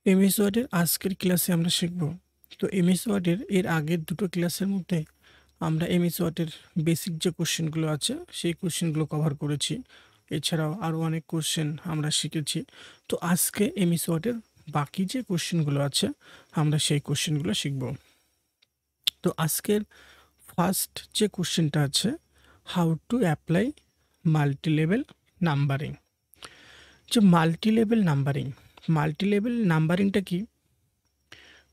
MS ওয়ার্ডের আজকের ক্লাসে আমরা শিখব। তো এমএস ওয়ার্ডের এর আগের দুটো ক্লাসের মধ্যে আমরা এমএস ওয়ার্ডের বেসিক যে কোশ্চেনগুলো আছে সেই কোশ্চেনগুলো কভার করেছি। এছাড়াও আরও অনেক কোশ্চেন আমরা শিখেছি। তো আজকে এমএস ওয়ার্ডের বাকি যে কোশ্চেনগুলো আছে আমরা সেই কোশ্চেনগুলো শিখব। তো আজকের ফার্স্ট যে কোশ্চেনটা আছে, how to apply multilevel numbering. যে মাল্টিলেভেল নাম্বারিংটা কি?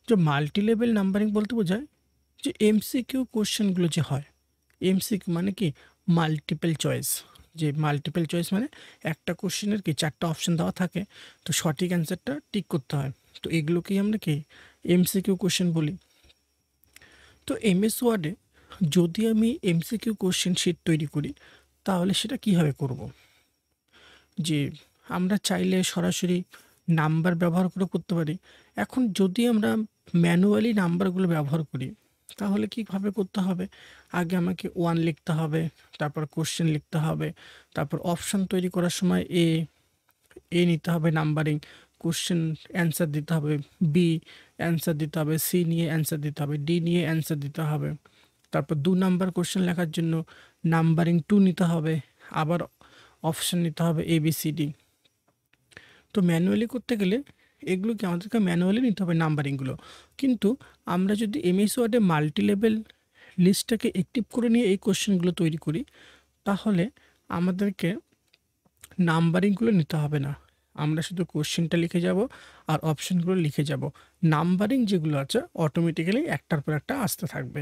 যে মাল্টিলেভেল নাম্বারিং বলতে বোঝায় যে এমসিকিউ কোশ্চেনগুলো যে হয়, এমসিকিউ মানে কি মাল্টিপল চয়েস। যে মাল্টিপল চয়েস মানে একটা কোশ্চেনের কি চারটা অপশন দেওয়া থাকে, তো সঠিক অ্যান্সারটা টিক করতে হয়। তো এগুলোকেই আমরা কি এমসিকিউ কোশ্চেন বলি। তো এমএস ওয়ার্ডে যদি আমি এমসিকিউ কোশ্চেন শিট তৈরি করি তাহলে সেটা কীভাবে করব? যে আমরা চাইলে সরাসরি নাম্বার ব্যবহার করে করতে পারি। এখন যদি আমরা ম্যানুয়ালি নাম্বারগুলো ব্যবহার করি তাহলে কীভাবে করতে হবে? আগে আমাকে 1 লিখতে হবে, তারপর কোশ্চেন লিখতে হবে, তারপর অপশন তৈরি করার সময় এ নিতে হবে নাম্বারিং, কোশ্চেন অ্যান্সার দিতে হবে, বি অ্যান্সার দিতে হবে, সি নিয়ে অ্যান্সার দিতে হবে, ডি নিয়ে অ্যান্সার দিতে হবে। তারপর 2 নাম্বার কোশ্চেন লেখার জন্য নাম্বারিং 2 নিতে হবে, আবার অপশন নিতে হবে ABCD। তো ম্যানুয়ালি করতে গেলে এগুলোকে আমাদেরকে ম্যানুয়ালি নিতে হবে নাম্বারিংগুলো। কিন্তু আমরা যদি এমএস ওয়ার্ডে মাল্টিলেভেল লিস্টটাকে অ্যাক্টিভ করে নিয়ে এই কোশ্চেনগুলো তৈরি করি তাহলে আমাদেরকে নাম্বারিংগুলো নিতে হবে না। আমরা শুধু কোশ্চেনটা লিখে যাব আর অপশনগুলো লিখে যাব। নাম্বারিং যেগুলো আছে অটোমেটিক্যালি একটার পর একটা আসতে থাকবে।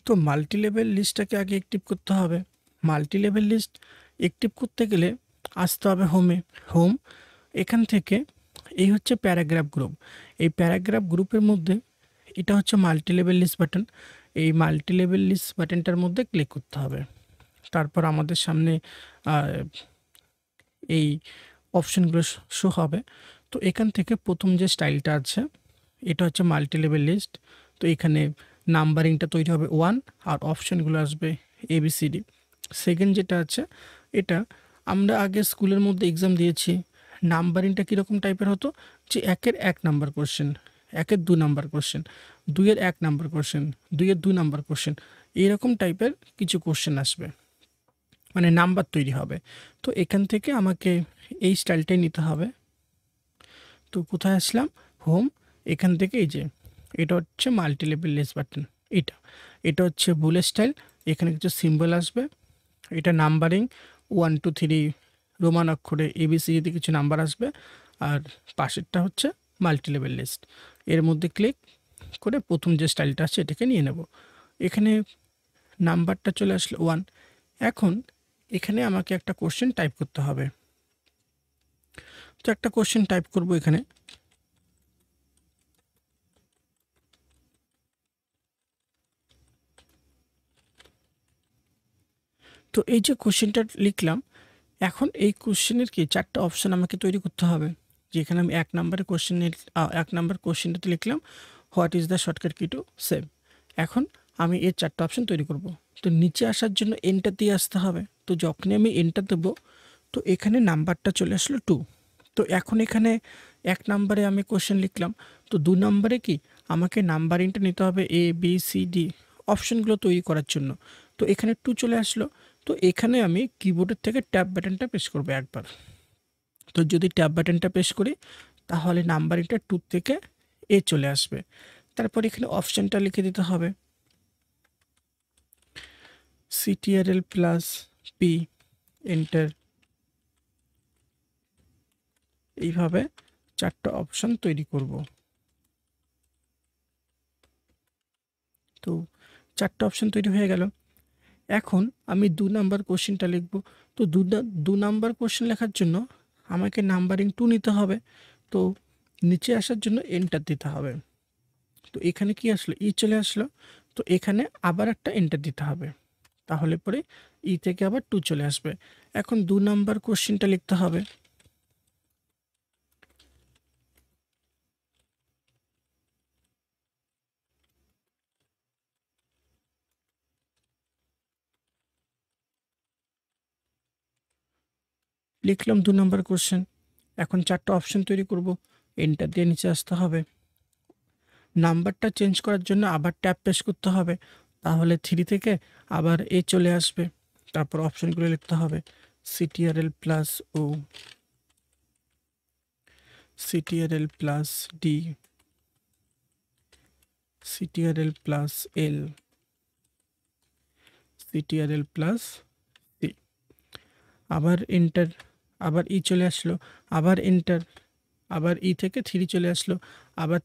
তো মাল্টিলেভেল লিস্টটাকে আগে অ্যাক্টিভ করতে হবে। মাল্টিলেভেল লিস্ট অ্যাক্টিভ করতে গেলে আসতে হবে হোম। এখান থেকে এই হচ্ছে প্যারাগ্রাফ গ্রুপ। এই প্যারাগ্রাফ গ্রুপের মধ্যে এটা হচ্ছে মাল্টিলেভেল লিস্ট বাটন। এই মাল্টিলেভেল লিস্ট বাটনটার মধ্যে ক্লিক করতে হবে। তারপর আমাদের সামনে এই অপশনগুলো শো হবে। তো এখান থেকে প্রথম যে স্টাইলটা আছে এটা হচ্ছে মাল্টিলেভেল লিস্ট। তো এখানে নাম্বারিংটা তৈরি হবে 1 আর অপশনগুলো আসবে ABCD। সেকেন্ড যেটা আছে এটা আমরা আগে স্কুলের মধ্যে এক্সাম দিয়েছি। নাম্বারিংটা কীরকম টাইপের হতো? যে 1-এর 1 নাম্বার কোশ্চেন, 1-এর 2 নাম্বার কোশ্চেন, 2-এর 1 নাম্বার কোশ্চেন, 2-এর 2 নাম্বার কোশ্চেন, এইরকম টাইপের কিছু কোশ্চেন আসবে, মানে নাম্বার তৈরি হবে। তো এখান থেকে আমাকে এই স্টাইলটাই নিতে হবে। তো কোথায় আসলাম? হোম। এখান থেকে এই যে এটা হচ্ছে মাল্টিলেভেল লিস্ট বাটন। এটা হচ্ছে বুলেট স্টাইল। এখানে কিছু সিম্বল আসবে। এটা নাম্বারিং 1 2 3 রোমান অক্ষরে ABCD কিছু নাম্বার আসবে। আর পাশেরটা হচ্ছে মাল্টিলেভেল লিস্ট। এর মধ্যে ক্লিক করে প্রথম যে স্টাইলটা আছে এটাকে নিয়ে নেব। এখানে নাম্বারটা চলে আসলো 1। এখন এখানে আমাকে একটা কোশ্চেন টাইপ করতে হবে। তো একটা কোশ্চেন টাইপ করব এখানে। তো এই যে কোশ্চেনটা লিখলাম, এখন এই কোশ্চেনের কি 4টা অপশন আমাকে তৈরি করতে হবে। যেখানে আমি 1 নাম্বারের কোশ্চেনের 1 নাম্বার কোশ্চেনটাতে লিখলাম, what is the shortcut key to save. এখন আমি এর 4টা অপশন তৈরি করব। তো নিচে আসার জন্য এন্টার দিয়ে আসতে হবে। তো যখনই আমি এন্টার দেব তো এখানে নাম্বারটা চলে আসলো 2। তো এখন এখানে 1 নাম্বারে আমি কোশ্চেন লিখলাম, তো 2 নাম্বারে কি আমাকে নাম্বারিংটা নিতে হবে ABCD অপশনগুলো তৈরি করার জন্য। তো এখানে 2 চলে আসলো। তো এখানে আমি কিবোর্ডের থেকে ট্যাব বাটনটা প্রেস করব একবার। তো যদি ট্যাব বাটনটা প্রেস করি তাহলে নাম্বারিংটা 2 থেকে এ চলে আসবে। তারপর এখানে অপশনটা লিখে দিতে হবে CTRL+P এন্টার। এইভাবে 4টা অপশন তৈরি করব। তো 4টা অপশন তৈরি হয়ে গেল। এখন আমি 2 নাম্বার কোশ্চেনটা লিখব। তো 2 নাম্বার কোশ্চেন লেখার জন্য আমাকে নাম্বারিং 2 নিতে হবে। তো নিচে আসার জন্য এন্টার দিতে হবে। তো এখানে কি আসলো? চলে আসলো। তো এখানে আবার একটা এন্টার দিতে হবে। তাহলে পরে থেকে আবার 2 চলে আসবে। এখন 2 নাম্বার কোশ্চেনটা লিখতে হবে। লিখলাম 2 নাম্বার কোশ্চেন। এখন 4টা অপশন তৈরি করব। এন্টার দিয়ে নিচে আসতে হবে। নাম্বারটা চেঞ্জ করার জন্য আবার ট্যাব প্রেস করতে হবে, তাহলে 3 থেকে আবার এ চলে আসবে। তারপর অপশনগুলো লিখতে হবে CTRL plus O, CTRL plus D, CTRL plus L, CTRL plus C. আবার এন্টার, আবার ই চলে আসলো, আবার এন্টার, আবার ই থেকে 3 চলে আসলো, আবার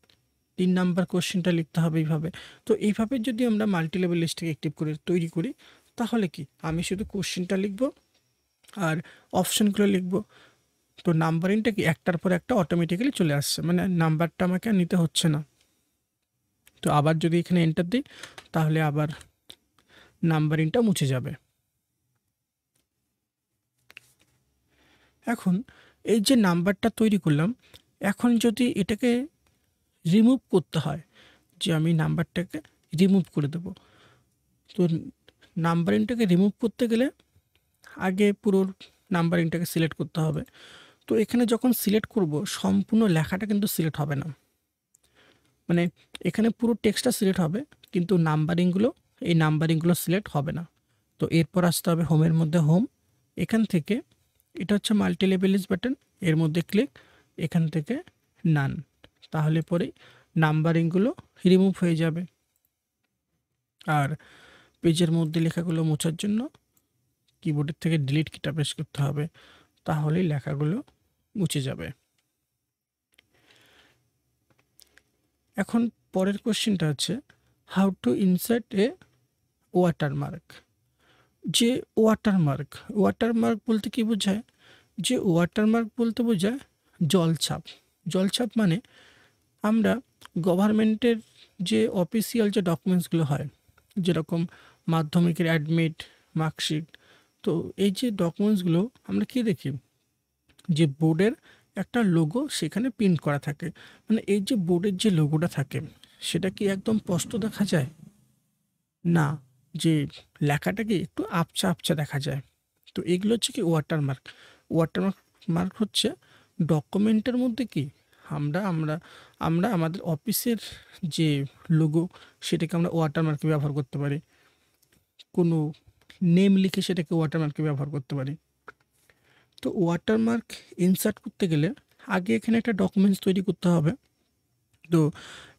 3 নাম্বার কোশ্চেনটা লিখতে হবে এইভাবে। তো এইভাবে যদি আমরা মাল্টি লেভেল লিস্টকে অ্যাক্টিভ করে তৈরি করি, তাহলে কি আমি শুধু কোশ্চেনটা লিখব আর অপশনগুলো লিখব। তো নাম্বারিংটা কি একটার পর একটা অটোমেটিক্যালি চলে আসছে, মানে নাম্বারটা আমাকে আর নিতে হচ্ছে না। তো আবার যদি এখানে এন্টার দিই, তাহলে আবার নাম্বারিংটা মুছে যাবে। এখন এই যে নাম্বারটা তৈরি করলাম, এখন যদি এটাকে রিমুভ করতে হয়, যে আমি নাম্বারটাকে রিমুভ করে দেব, তো নাম্বারিংটাকে রিমুভ করতে গেলে আগে পুরো নাম্বারিংটাকে সিলেক্ট করতে হবে। তো এখানে যখন সিলেক্ট করব, সম্পূর্ণ লেখাটা কিন্তু সিলেক্ট হবে না, মানে এখানে পুরো টেক্সটটা সিলেক্ট হবে, কিন্তু এই নাম্বারিংগুলো সিলেক্ট হবে না। তো এরপর আসতে হবে হোমের মধ্যে হোম, এখান থেকে এটা হচ্ছে মাল্টি লেভেল লিস্ট বাটন, এর মধ্যে ক্লিক, এখান থেকে নান, তাহলে পরে নাম্বারিংগুলো রিমুভ হয়ে যাবে। আর পেজের মধ্যে লেখাগুলো মোছার জন্য কিবোর্ডের থেকে ডিলিট কিটা প্রেস করতে হবে, তাহলেই লেখাগুলো মুছে যাবে। এখন পরের কোশ্চেনটা হচ্ছে how to insert A watermark. যে ওয়াটারমার্ক বলতে কি বোঝায়, যে ওয়াটারমার্ক বলতে বোঝায় জলছাপ। জলছাপ মানে আমরা গভর্নমেন্টের যে অফিসিয়াল যে ডকুমেন্টসগুলো হয়, যেরকম মাধ্যমিকের অ্যাডমিট, মার্কশিট, তো এই যে ডকুমেন্টসগুলো আমরা কি দেখি, যে বোর্ডের একটা লোগো সেখানে প্রিন্ট করা থাকে, মানে এই যে বোর্ডের যে লোগোটা থাকে সেটা কি একদম স্পষ্ট দেখা যায় না, যে লেখাটা কি একটু আবছা আবছা দেখা যায়। তো এগুলো হচ্ছে কি ওয়াটারমার্ক। ওয়াটারমার্ক হচ্ছে ডকুমেন্টের মধ্যে কি আমরা আমরা আমরা আমাদের অফিসের যে লোগো সেটাকে আমরা ওয়াটারমার্কে ব্যবহার করতে পারি, কোনো নেম লিখে সেটাকে ওয়াটারমার্কে ব্যবহার করতে পারি। তো ওয়াটারমার্ক ইনসার্ট করতে গেলে আগে এখানে একটা ডকুমেন্টস তৈরি করতে হবে। তো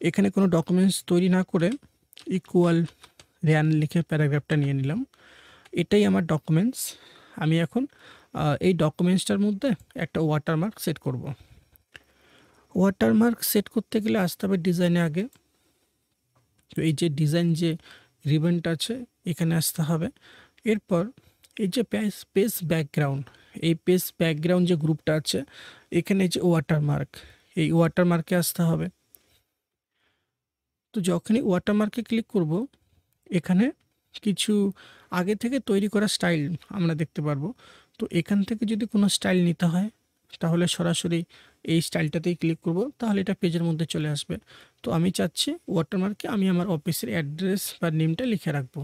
এখানে কোনো ডকুমেন্টস তৈরি না করে ইকুয়াল র্যান লিখে প্যারাগ্রাফটা নিয়ে নিলাম, এটাই আমার ডকুমেন্টস। আমি এখন এই ডকুমেন্টসটার মধ্যে একটা ওয়াটারমার্ক সেট করব। ওয়াটারমার্ক সেট করতে গেলে আসতে হবে ডিজাইনে আগে। তো এই যে ডিজাইন যে রিবনটা আছে এখানে আসতে হবে। এরপর এই যে পেজ ব্যাকগ্রাউন্ড, এই পেজ ব্যাকগ্রাউন্ড যে গ্রুপটা আছে এখানে যে ওয়াটারমার্ক, এই ওয়াটারমার্কে আসতে হবে। তো যখনই ওয়াটারমার্কে ক্লিক করব, এখানে কিছু আগে থেকে তৈরি করা স্টাইল আমরা দেখতে পারবো। তো এখান থেকে যদি কোনো স্টাইল নিতে হয়, তাহলে সরাসরি এই স্টাইলটাতেই ক্লিক করব, তাহলে এটা পেজের মধ্যে চলে আসবে। তো আমি চাচ্ছি ওয়াটারমার্কে আমি আমার অফিসের অ্যাড্রেস বা নেমটা লিখে রাখবো।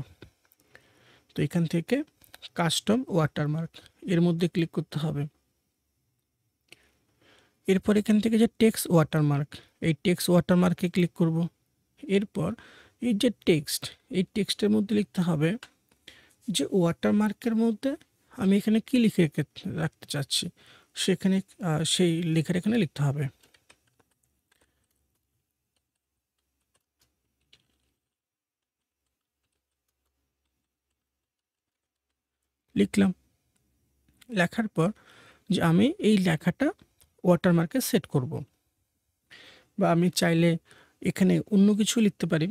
তো এখান থেকে কাস্টম ওয়াটারমার্ক এর মধ্যে ক্লিক করতে হবে। এরপর এখান থেকে যে টেক্সট ওয়াটারমার্ক, এই টেক্সট ওয়াটারমার্কে ক্লিক করব। এরপর এই যে টেক্সট, এই টেক্সটের মধ্যে লিখতে হবে যে ওয়াটারমার্কের মধ্যে আমি এখানে কি লিখে রাখতে চাচ্ছি, সেখানে সেই লেখার এখানে লিখতে হবে। লিখলাম, লেখার পর যে আমি এই লেখাটা ওয়াটারমার্কে সেট করব, বা আমি চাইলে এখানে অন্য কিছু লিখতে পারি।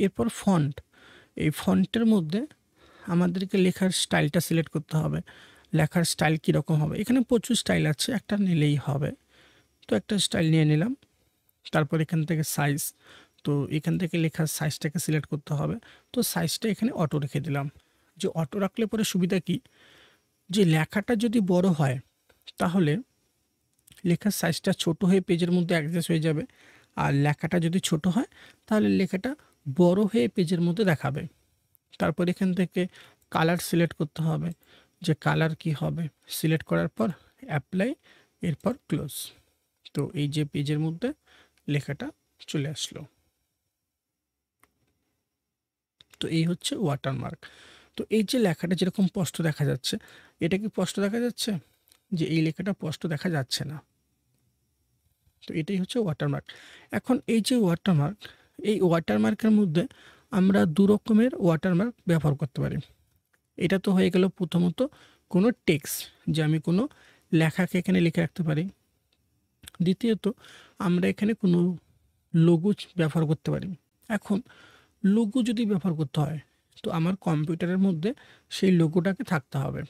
এরপর ফন্ট, এই ফন্টের মধ্যে আমাদেরকে লেখার স্টাইলটা সিলেক্ট করতে হবে। লেখার স্টাইল কীরকম হবে, এখানে প্রচুর স্টাইল আছে, একটা নিলেই হবে। তো একটা স্টাইল নিয়ে নিলাম। তারপর এখান থেকে সাইজ, তো এখান থেকে লেখার সাইজটাকে সিলেক্ট করতে হবে। তো সাইজটা এখানে অটো রেখে দিলাম। যে অটো রাখলে পরে সুবিধা কি, যে লেখাটা যদি বড় হয় তাহলে লেখার সাইজটা ছোট হয়ে পেজের মধ্যে অ্যাডজাস্ট হয়ে যাবে, আর লেখাটা যদি ছোট হয় তাহলে লেখাটা বড় হয়ে পেজের মধ্যে দেখাবে। তারপর এখান থেকে কালার সিলেক্ট করতে হবে, যে কালার কি হবে। সিলেক্ট করার পর অ্যাপ্লাই, এরপর ক্লোজ। তো এই যে পেজের মধ্যে লেখাটা চলে আসলো। তো এই হচ্ছে ওয়াটারমার্ক। তো এই যে লেখাটা যেরকম স্পষ্ট দেখা যাচ্ছে, এটা কি স্পষ্ট দেখা যাচ্ছে? যে এই লেখাটা স্পষ্ট দেখা যাচ্ছে না। তো এটাই হচ্ছে ওয়াটারমার্ক। এখন এই যে ওয়াটারমার্ক, এই ওয়াটারমার্কের মধ্যে আমরা ২ রকমের ওয়াটারমার্ক ব্যবহার করতে পারি। এটা তো হয়ে গেল প্রথমত কোনো টেক্সট, যে আমি কোনো লেখাকে এখানে লিখে রাখতে পারি। দ্বিতীয়ত আমরা এখানে কোনো লোগো ব্যবহার করতে পারি। এখন লোগো যদি ব্যবহার করতে হয়, তো আমার কম্পিউটারের মধ্যে সেই লোগোটাকে থাকতে হবে।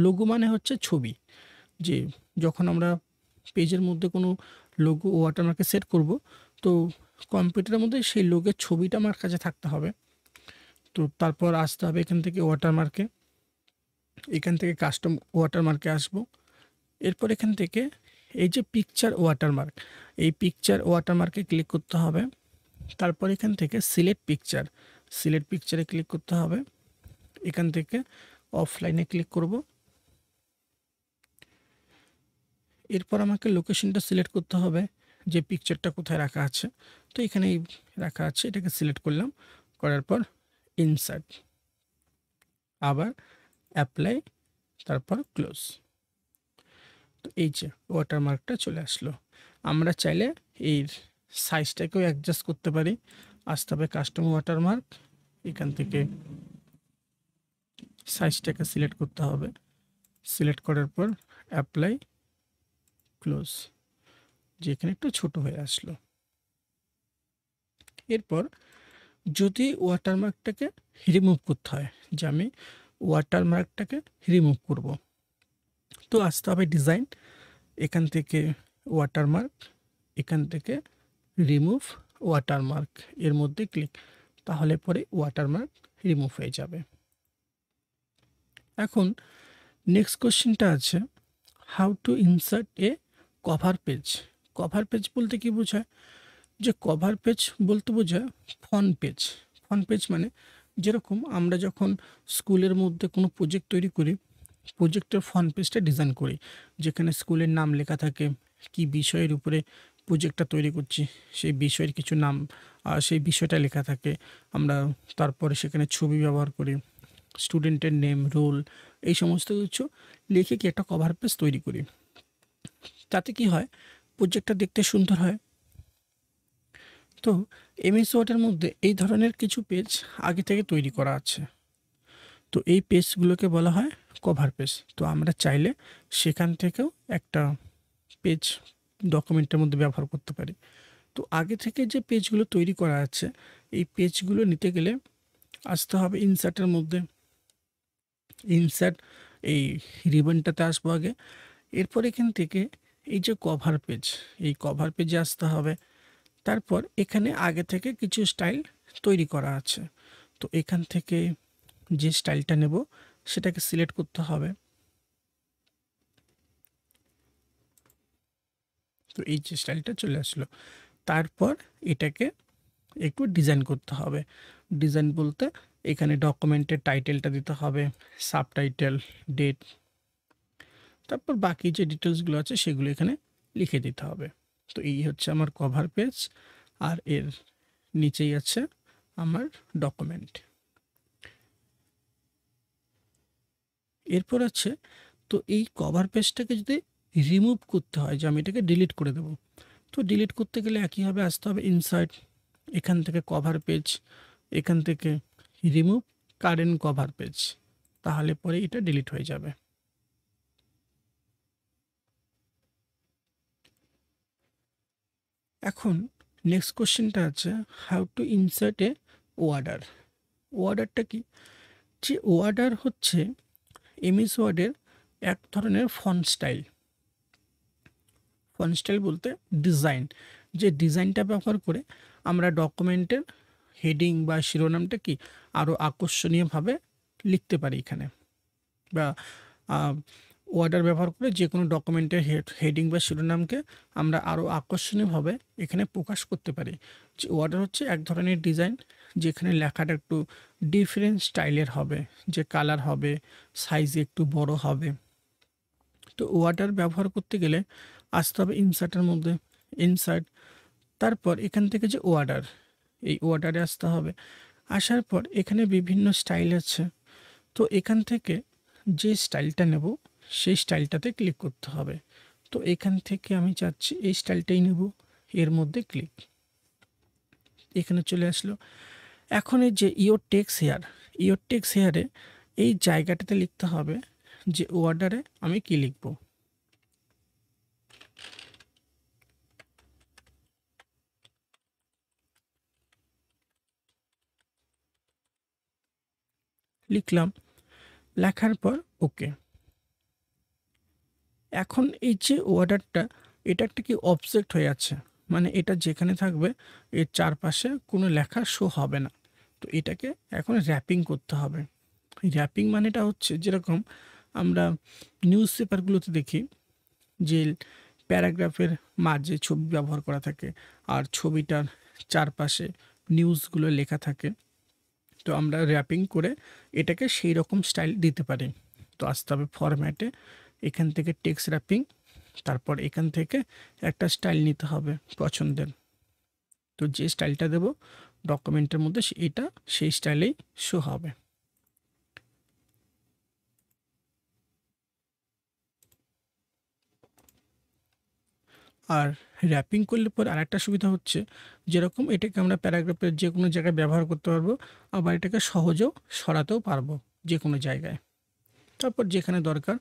লোগো মানে হচ্ছে ছবি। যে যখন আমরা পেজের মধ্যে কোনো লোগো ওয়াটারমার্কে সেট করব, তো কম্পিউটারের মধ্যে সেই লোগোর ছবিটা আমার কাছে থাকতে হবে। তো তারপর আসতে হবে এখান থেকে ওয়াটারমার্কে, এখান থেকে কাস্টম ওয়াটারমার্কে আসবো। এরপর এখান থেকে এই যে পিকচার ওয়াটারমার্ক, এই পিকচার ওয়াটারমার্কে ক্লিক করতে হবে। তারপর এখান থেকে সিলেক্ট পিকচার, সিলেক্ট পিকচারে ক্লিক করতে হবে। এখান থেকে অফলাইনে ক্লিক করব। এরপর আমাকে লোকেশনটা সিলেক্ট করতে হবে, যে পিকচারটা কোথায় রাখা আছে। তো এখানেই রাখা আছে, এটাকে সিলেক্ট করলাম। করার পর ইনসার্ট, আবার অ্যাপ্লাই, তারপর ক্লোজ। তো এই যে ওয়াটারমার্কটা চলে আসলো। আমরা চাইলে এর সাইজটাকেও অ্যাডজাস্ট করতে পারি। আসতে হবে কাস্টম ওয়াটারমার্ক, এখান থেকে সাইজটাকে সিলেক্ট করতে হবে। সিলেক্ট করার পর অ্যাপ্লাই, ক্লোজ, যে এখানে একটু ছোট হয়ে আসলো। এরপর যদি ওয়াটারমার্কটাকে রিমুভ করতে হয়, যে আমি ওয়াটারমার্কটাকে রিমুভ করব, তো আসতে হবে ডিজাইন, এখান থেকে ওয়াটারমার্ক, এখান থেকে রিমুভ ওয়াটারমার্ক, এর মধ্যে ক্লিক, তাহলে পরে ওয়াটারমার্ক রিমুভ হয়ে যাবে। এখন নেক্সট কোশ্চেনটা আছে, how to insert A cover page. Cover page বলতে কি বোঝায়? যে কভার পেজ বলতে বোঝায় ফ্রন্ট পেজ। ফ্রন্ট পেজ মানে যেরকম আমরা যখন স্কুলের মধ্যে কোনো প্রজেক্ট তৈরি করি, প্রজেক্টের ফ্রন্ট পেজটা ডিজাইন করি, যেখানে স্কুলের নাম লেখা থাকে, কি বিষয়ের উপরে প্রজেক্টটা তৈরি করছি সেই বিষয়ের কিছু নাম, সেই বিষয়টা লেখা থাকে। আমরা তারপরে সেখানে ছবি ব্যবহার করি, স্টুডেন্টের নেম, রোল, এই সমস্ত কিছু লিখে কি একটা কভার পেজ তৈরি করি। তাতে কি হয়, প্রজেক্টটা দেখতে সুন্দর হয়। তো এমএস ওয়ার্ডের মধ্যে এই ধরনের কিছু পেজ আগে থেকে তৈরি করা আছে। তো এই পেজগুলোকে বলা হয় কভার পেজ। তো আমরা চাইলে সেখান থেকেও একটা পেজ ডকুমেন্টের মধ্যে ব্যবহার করতে পারি। তো আগে থেকে যে পেজগুলো তৈরি করা আছে, এই পেজগুলো নিতে গেলে আসতে হবে ইনসার্টের মধ্যে। ইনসার্ট, এই রিবনটাতে আসবো আগে। এরপর এখান থেকে এই যে কভার পেজ, এই কভার পেজে আসতে হবে। তারপর এখানে আগে থেকে কিছু স্টাইল তৈরি করা আছে। তো এখান থেকে যে স্টাইলটা নেব সেটাকে সিলেক্ট করতে হবে। তো এই যে স্টাইলটা চলে আসলো। তারপর এটাকে একটু ডিজাইন করতে হবে। ডিজাইন বলতে এখানে ডকুমেন্টের টাইটেলটা দিতে হবে, সাবটাইটেল, ডেট, তারপর বাকি যে ডিটেলসগুলো আছে সেগুলো এখানে লিখে দিতে হবে। তো এই হচ্ছে আমার কভার পেজ, আর এর নিচেই আছে আমার ডকুমেন্ট। এরপর আছে, তো এই কভার পেজটাকে যদি রিমুভ করতে হয়, যে আমি এটাকে ডিলিট করে দেব, তো ডিলিট করতে গেলে একইভাবে আসতে হবে ইনসার্ট, এখান থেকে কভার পেজ, এখান থেকে রিমুভ কারেন্ট কভার পেজ, তাহলে পরে এটা ডিলিট হয়ে যাবে। এখন নেক্সট কোশ্চেনটা আছে, how to insert a WordArt. ওয়ার্ডারটা কি? যে ওয়ার্ডার হচ্ছে এমএস ওয়ার্ডের এক ধরনের ফন্ট স্টাইল। ফন্ট স্টাইল বলতে ডিজাইন, যে ডিজাইনটা ব্যবহার করে আমরা ডকুমেন্টের হেডিং বা শিরোনামটা কি আরও আকর্ষণীয়ভাবে লিখতে পারি এখানে, বা ওয়ার্ডার ব্যবহার করে যে কোনো ডকুমেন্টের হেডিং বা শিরোনামকে আমরা আরও আকর্ষণীয়ভাবে এখানে প্রকাশ করতে পারি। যে ওয়ার্ডার হচ্ছে এক ধরনের ডিজাইন, যেখানে লেখাটা একটু ডিফারেন্ট স্টাইলের হবে, যে কালার হবে, সাইজ একটু বড় হবে। তো ওয়ার্ডার ব্যবহার করতে গেলে আসতে হবে ইনসার্টের মধ্যে, ইনসার্ট। তারপর এখান থেকে যে অর্ডার, এই অর্ডারে আসতে হবে। আসার পর এখানে বিভিন্ন স্টাইল আছে, তো এখান থেকে যে স্টাইলটা নেব সেই স্টাইলটাতে ক্লিক করতে হবে। তো এখান থেকে আমি চাচ্ছি এই স্টাইলটাই নেব, এর মধ্যে ক্লিক, এখানে চলে আসলো। এখন এই যে your text here, your text হেয়ারে এই জায়গাটাতে লিখতে হবে যে অর্ডারে আমি কি লিখব। লিখলাম, লেখার পর ওকে। এখন এই যে অর্ডারটা, এটা একটা কি অবজেক্ট হয়ে আছে, মানে এটা যেখানে থাকবে এর চারপাশে কোনো লেখা শো হবে না। তো এটাকে এখন র্যাপিং করতে হবে। র্যাপিং মানেটা হচ্ছে যেরকম আমরা নিউজ পেপারগুলোতে দেখি যে প্যারাগ্রাফের মাঝে ছবি ব্যবহার করা থাকে আর ছবিটার চারপাশে নিউজগুলো লেখা থাকে। তো আমরা র্যাপিং করে এটাকে সেই রকম স্টাইল দিতে পারি। তো আসতে হবে ফরম্যাটে, এখান থেকে টেক্সট র্যাপিং, তারপর এখান থেকে একটা স্টাইল নিতে হবে পছন্দের। তো যে স্টাইলটা দেব ডকুমেন্টের মধ্যে এটা সেই স্টাইলেই শো হবে। আর র্যাপিং করলে পর আরেকটা সুবিধা হচ্ছে, যেরকম এটাকে আমরা প্যারাগ্রাফের যে কোনো জায়গায় ব্যবহার করতে পারবো, আবার এটাকে সহজেও সরাতেও পারবো যে কোনো জায়গায়। তারপর যেখানে দরকার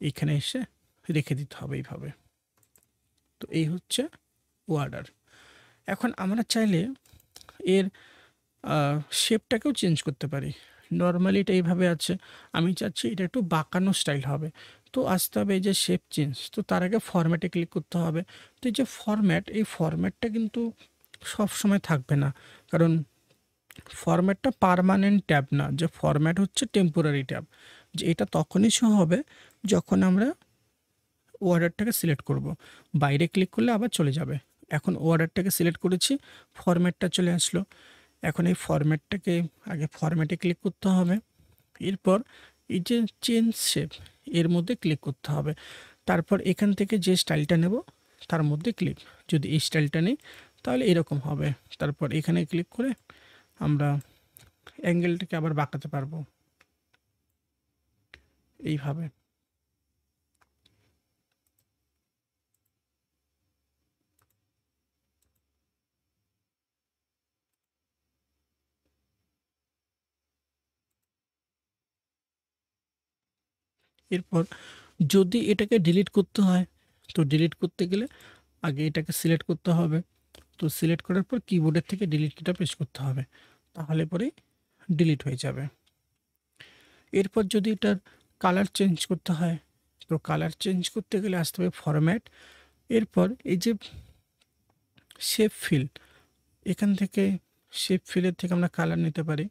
এইখানে এসে রেখে দিতে হবে এইভাবে। তো এই হচ্ছে অর্ডার। এখন আমরা চাইলে এর শেপটাকেও চেঞ্জ করতে পারি। নর্মালি এটা এইভাবে আছে, আমি চাচ্ছি এটা একটু বাঁকানো স্টাইল হবে। তো আসতে হবে এই যে শেপ চেঞ্জ, তো তার আগে ফরম্যাটে ক্লিক করতে হবে। তো এই যে ফরম্যাট, এই ফরম্যাটটা কিন্তু সব সময় থাকবে না, কারণ ফরম্যাটটা পার্মানেন্ট ট্যাব না, যে ফরম্যাট হচ্ছে টেম্পোরারি ট্যাব। যে এটা তখনই শো হবে যখন আমরা অর্ডারটাকে সিলেক্ট করব। বাইরে ক্লিক করলে আবার চলে যাবে। এখন অর্ডারটাকে সিলেক্ট করেছি, ফরম্যাটটা চলে আসলো। এখন এই ফরম্যাটটাকে আগে ফরম্যাটে ক্লিক করতে হবে, এরপর এই যে চেঞ্জ শেপ এর মধ্যে ক্লিক করতে হবে। তারপর এখান থেকে যে স্টাইলটা নেব তার মধ্যে ক্লিক, যদি এই স্টাইলটা নেই তাহলে এরকম হবে। তারপর এখানে ক্লিক করে আমরা অ্যাঙ্গেলটাকে আবার বাঁকাতে পারবো এইভাবে। এরপর যদি এটাকে ডিলিট করতে হয়, তো ডিলিট করতে গেলে আগে এটাকে সিলেক্ট করতে হবে। তো সিলেক্ট করার পর কিবোর্ডের থেকে ডিলিট কিটা প্রেস করতে হবে, তাহলে পরেই ডিলিট হয়ে যাবে। এরপর যদি এটার কালার চেঞ্জ করতে হয়, তো কালার চেঞ্জ করতে গেলে আসতে হবে ফরম্যাট, এরপর এই যে শেপ ফিল, এখান থেকে শেপ ফিলের থেকে আমরা কালার নিতে পারি,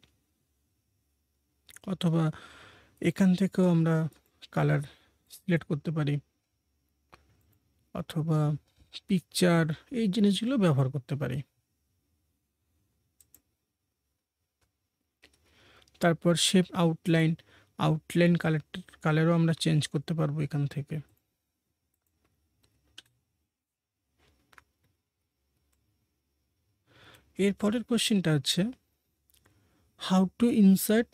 অথবা এখান থেকেও আমরা কালার সিলেক্ট করতে পারি, অথবা পিকচার, এই জিনিসগুলো ব্যবহার করতে পারি। তারপর শেপ আউটলাইন, আউটলাইন কালারও আমরা চেঞ্জ করতে পারবো এখান থেকে। এরপরের কোশ্চেনটা হচ্ছে how to insert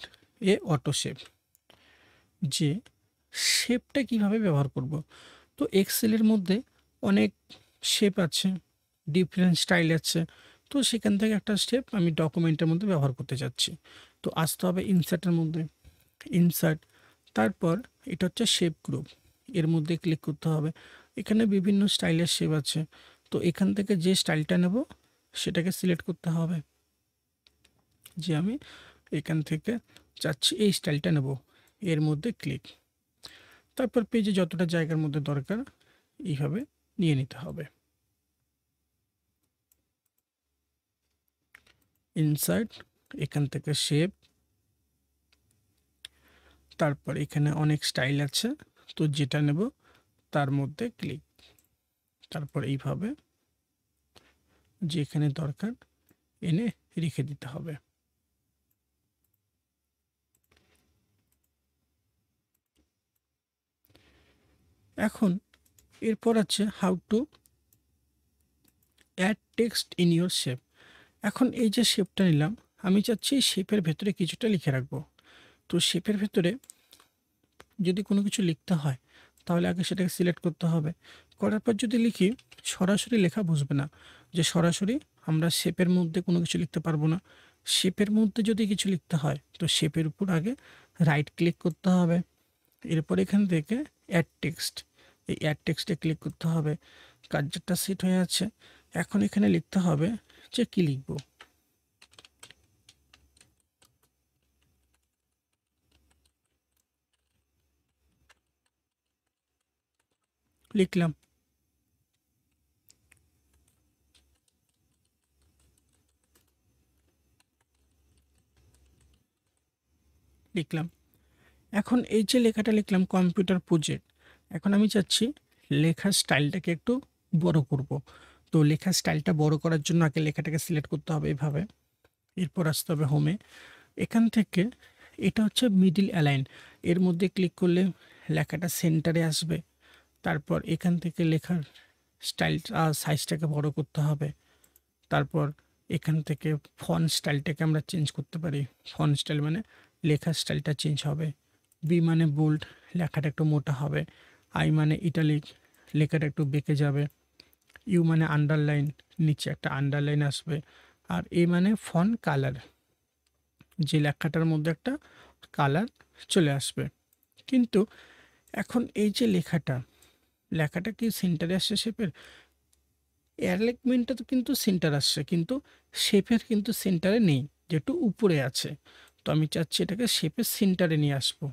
A auto shape, যে শেপটা কিভাবে ব্যবহার করব। তো এক্সেলের মধ্যে অনেক শেপ আছে, ডিফারেন্ট স্টাইল আছে। তো সেখান থেকে একটা স্টেপ আমি ডকুমেন্টের মধ্যে ব্যবহার করতে চাচ্ছি। তো আসতে হবে ইনসার্টের মধ্যে, ইনসার্ট, তারপর এটা হচ্ছে শেপ গ্রুপ, এর মধ্যে ক্লিক করতে হবে। এখানে বিভিন্ন স্টাইলের শেপ আছে, তো এখান থেকে যে স্টাইলটা নেব সেটাকে সিলেক্ট করতে হবে। যে আমি এখান থেকে চাচ্ছি এই স্টাইলটা নেব, এর মধ্যে ক্লিক। তারপর পেজে যতটা জায়গার মধ্যে দরকার এইভাবে নিয়ে নিতে হবে। ইনসার্ট, এখান থেকে শেপ, তারপর এখানে অনেক স্টাইল আছে, তো যেটা নেব তার মধ্যে ক্লিক। তারপর এইভাবে যেখানে দরকার এনে রেখে দিতে হবে। এখন এরপর আছে how to add text in your shape. এখন এই যে শেপটা নিলাম, আমি চাচ্ছি শেপের ভেতরে কিছুটা লিখে রাখবো। তো শেপের ভেতরে যদি কোনো কিছু লিখতে হয় তাহলে আগে সেটাকে সিলেক্ট করতে হবে। করার পর যদি লিখি, সরাসরি লেখা বুঝবে না, যে সরাসরি আমরা শেপের মধ্যে কোনো কিছু লিখতে পারবো না। শেপের মধ্যে যদি কিছু লিখতে হয় তো শেপের উপর আগে রাইট ক্লিক করতে হবে। এরপর এখান থেকে অ্যাড টেক্সট, এই অ্যাড টেক্সটে ক্লিক করতে হবে। কার্যটা সেট হয়ে আছে। এখন এখানে লিখতে হবে যে কী লিখব। লিখলাম। লিখলাম। এখন এই যে লেখাটা লিখলাম কম্পিউটার প্রজেক্ট, এখন আমি চাচ্ছি লেখার স্টাইলটাকে একটু বড় করব। তো লেখার স্টাইলটা বড় করার জন্য আগে লেখাটাকে সিলেক্ট করতে হবে এভাবে। এরপর আসতে হবে হোমে। এখান থেকে এটা হচ্ছে মিডিল অ্যালাইন, এর মধ্যে ক্লিক করলে লেখাটা সেন্টারে আসবে। তারপর এখান থেকে লেখার স্টাইলটা সাইজটাকে বড় করতে হবে। তারপর এখান থেকে ফন্ট স্টাইলটাকে আমরা চেঞ্জ করতে পারি। ফন্ট স্টাইল মানে লেখার স্টাইলটা চেঞ্জ হবে। বি মানে বোল্ড, লেখাটা একটু মোটা হবে। আই মানে ইটালিক, লেখাটা একটু বেঁকে যাবে। ইউ মানে আন্ডারলাইন, নিচে একটা আন্ডারলাইন আসবে। আর এ মানে ফন্ট কালার, যে লেখাটার মধ্যে একটা কালার চলে আসবে। কিন্তু এখন এই যে লেখাটা কি সেন্টারে আসছে শেপের? অ্যালাইনমেন্টটা তো কিন্তু সেন্টার আসছে, কিন্তু শেপের কিন্তু সেন্টারে নেই, যেটু উপরে আছে। তো আমি চাচ্ছি এটাকে শেপের সেন্টারে নিয়ে আসবো।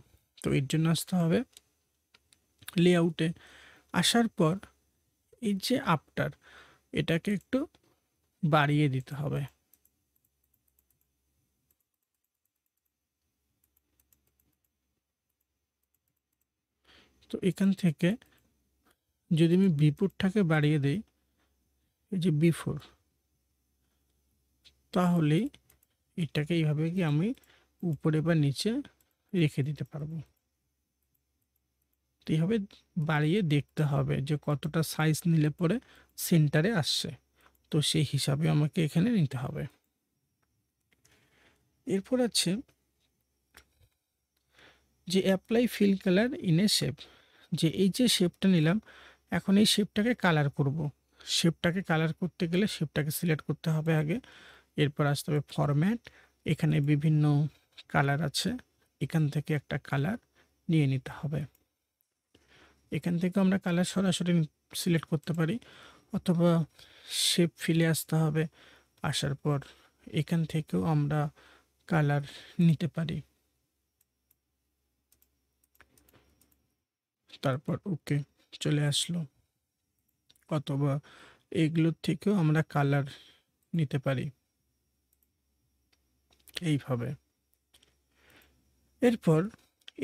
তো এর জন্য আসতে হবে লেআউটে। আসার পর এই যে আফটার, এটাকে একটু বাড়িয়ে দিতে হবে। তো এখান থেকে যদি আমি বিফোরটাকে বাড়িয়ে দিই, এই যে বিফোর, তাহলেই এটাকে এইভাবে কি আমি উপরে বা নিচে রেখে দিতে পারবো। তো এইভাবে বাড়িয়ে দেখতে হবে যে কতটা সাইজ নিলে পরে সেন্টারে আসছে। তো সেই হিসাবে আমাকে এখানে নিতে হবে। এরপর আছে যে apply fill colour in a shape, যে এই যে শেপটা নিলাম, এখন এই শেপটাকে কালার করব। শেপটাকে কালার করতে গেলে শেপটাকে সিলেক্ট করতে হবে আগে। এরপর আসতে হবে ফরম্যাট, এখানে বিভিন্ন কালার আছে, এখান থেকে একটা কালার নিয়ে নিতে হবে। এখান থেকে আমরা কালার সরাসরি সিলেক্ট করতে পারি, অথবা শেপ ফিলে আসতে হবে। আসার পর এখান থেকেও আমরা কালার নিতে পারি। তারপর ওকে চলে আসলো। অথবা এগুলোর থেকেও আমরা কালার নিতে পারি এইভাবে। এরপর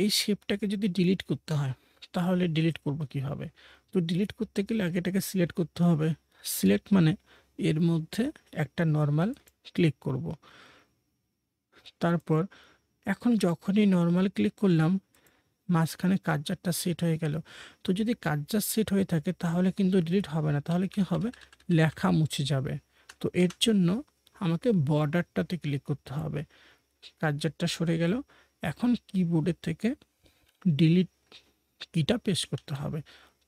এই শেপটাকে যদি ডিলিট করতে হয় তাহলে ডিলিট করব কিভাবে? তো ডিলিট করতে গেলে আগে এটাকে সিলেক্ট করতে হবে। সিলেক্ট মানে এর মধ্যে একটা নর্মাল ক্লিক করব। তারপর এখন যখনই নর্মাল ক্লিক করলাম, মাঝখানে কার্সারটা সেট হয়ে গেল। তো যদি কার্সার সেট হয়ে থাকে তাহলে কিন্তু ডিলিট হবে না, তাহলে কি হবে? লেখা মুছে যাবে। তো এর জন্য আমাকে বর্ডারটাতে ক্লিক করতে হবে। কার্সারটা সরে গেল। এখন কিবোর্ডের থেকে ডিলিট কিটা প্রেস করতে হবে,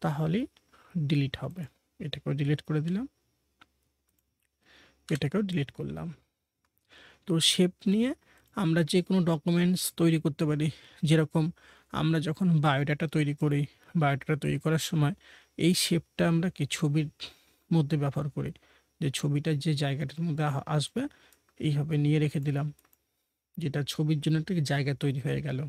তাহলেই ডিলিট হবে। এটাকেও ডিলিট করে দিলাম, এটাকেও ডিলিট করলাম। তো শেপ নিয়ে আমরা যে কোনো ডকুমেন্টস তৈরি করতে পারি। যেরকম আমরা যখন বায়োডাটা তৈরি করি, বায়োডাটা তৈরি করার সময় এই শেপটা আমরা কি ছবির মধ্যে ব্যবহার করি, যে ছবিটা যে জায়গাটার মধ্যে আসবে এইভাবে নিয়ে রেখে দিলাম, যেটা ছবির জন্য একটা জায়গা তৈরি হয়ে গেল।